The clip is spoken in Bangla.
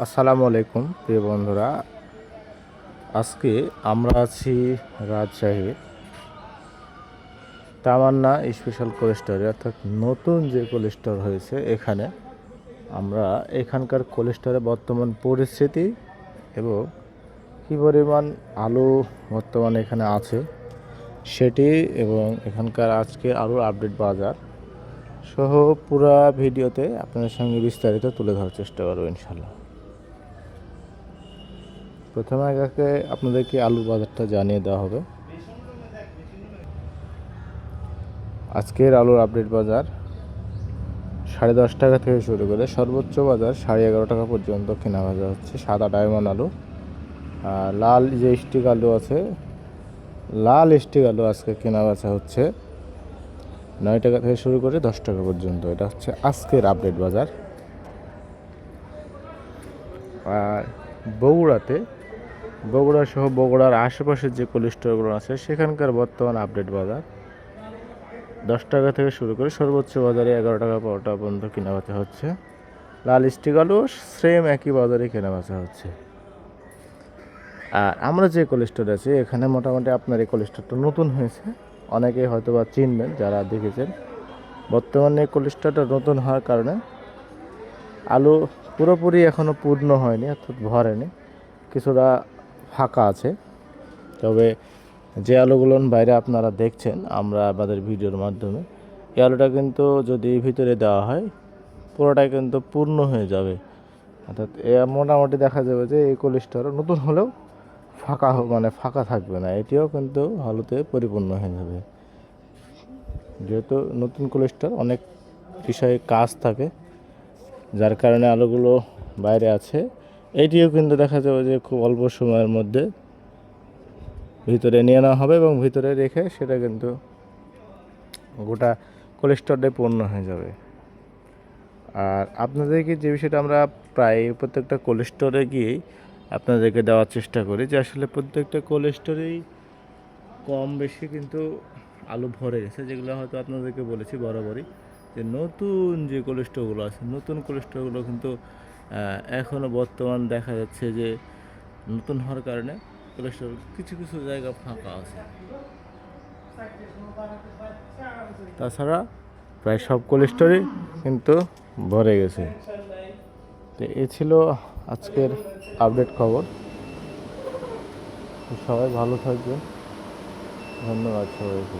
আসসালামু আলাইকুম প্রিয় বন্ধুরা। আজকে আমরা আছি রাজশাহীর তামান্না স্পেশাল কোল্ড স্টোরে, অর্থাৎ নতুন যে কোল্ড স্টোর হয়েছে এখানে আমরা এখানকার কোল্ড স্টোরে বর্তমান পরিস্থিতি এবং কী পরিমাণ আলু বর্তমানে এখানে আছে সেটি এবং এখানকার আজকে আলুর আপডেট বাজার সহ পুরা ভিডিওতে আপনাদের সঙ্গে বিস্তারিত তুলে ধরার চেষ্টা করব ইনশাল্লাহ। প্রথমে আগে আপনাদেরকে আলুর বাজারটা জানিয়ে দেওয়া হবে। আজকের আলুর আপডেট বাজার 10.5 টাকা থেকে শুরু করে সর্বোচ্চ বাজার 11.5 টাকা পর্যন্ত কেনা বাজার হচ্ছে সাদা ডায়মন্ড আলু। আর লাল যে স্টিক আলু আছে, লাল স্টিক আলু আজকে কেনা বেচা হচ্ছে 9 টাকা থেকে শুরু করে 10 টাকা পর্যন্ত। এটা হচ্ছে আজকের আপডেট বাজার। আর বগুড়া সহ বগুড়ার আশেপাশের যে কোল্ড স্টোরগুলো আছে সেখানকার বর্তমান আপডেট বাজার 10 টাকা থেকে শুরু করে সর্বোচ্চ বাজারে 11 টাকা 12 টাকা পর্যন্ত কেনা বেচা হচ্ছে। লাল স্টিক আলু সেম একই বাজারে কেনা বেচা হচ্ছে। আর আমরা যে কোল্ড স্টোরে আছি এখানে মোটামুটি আপনার এই কোল্ড স্টোরটা নতুন হয়েছে, অনেকেই হয়তো বা চিনবেন যারা দেখেছেন। বর্তমানে কোল্ড স্টোরটা নতুন হওয়ার কারণে আলু পুরোপুরি এখনও পূর্ণ হয়নি, অর্থাৎ ভরেনি, কিছুটা ফাঁকা আছে। তবে যে আলুগুলো বাইরে আপনারা দেখছেন আমরা আমাদের ভিডিওর মাধ্যমে, এই আলুটা কিন্তু যদি ভিতরে দেওয়া হয় পুরোটাই কিন্তু পূর্ণ হয়ে যাবে। অর্থাৎ মোটামুটি দেখা যাবে যে এই কোল্ড স্টোর নতুন হলেও ফাঁকা থাকবে না, এটিও কিন্তু আলুতে পরিপূর্ণ হয়ে যাবে। যেহেতু নতুন কোল্ড স্টোর অনেক বিষয়ে কাজ থাকে, যার কারণে আলুগুলো বাইরে আছে। এটিও কিন্তু দেখা যাবে যে খুব অল্প সময়ের মধ্যে ভিতরে নিয়ে নেওয়া হবে এবং ভিতরে রেখে সেটা কিন্তু গোটা কোল্ড স্টোরটাই পূর্ণ হয়ে যাবে। আর আপনাদেরকে যে বিষয়টা আমরা প্রায় প্রত্যেকটা কোল্ড স্টোরে গিয়েই আপনাদেরকে দেওয়ার চেষ্টা করি যে আসলে প্রত্যেকটা কোল্ড স্টোরেই কম বেশি কিন্তু আলু ভরে গেছে, যেগুলো হয়তো আপনাদেরকে বলেছি বরাবরই যে নতুন যে কোল্ড স্টোরগুলো আছে, নতুন কোল্ড স্টোরগুলো কিন্তু এখনও বর্তমান দেখা যাচ্ছে যে নতুন হওয়ার কারণে কোল্ড স্টোর কিছু কিছু জায়গা ফাঁকা আছে। তাছাড়া প্রায় সব কোল্ড স্টোরই কিন্তু ভরে গেছে। তো এ ছিল আজকের আপডেট খবর। সবাই ভালো থাকবেন, ধন্যবাদ সবাইকে।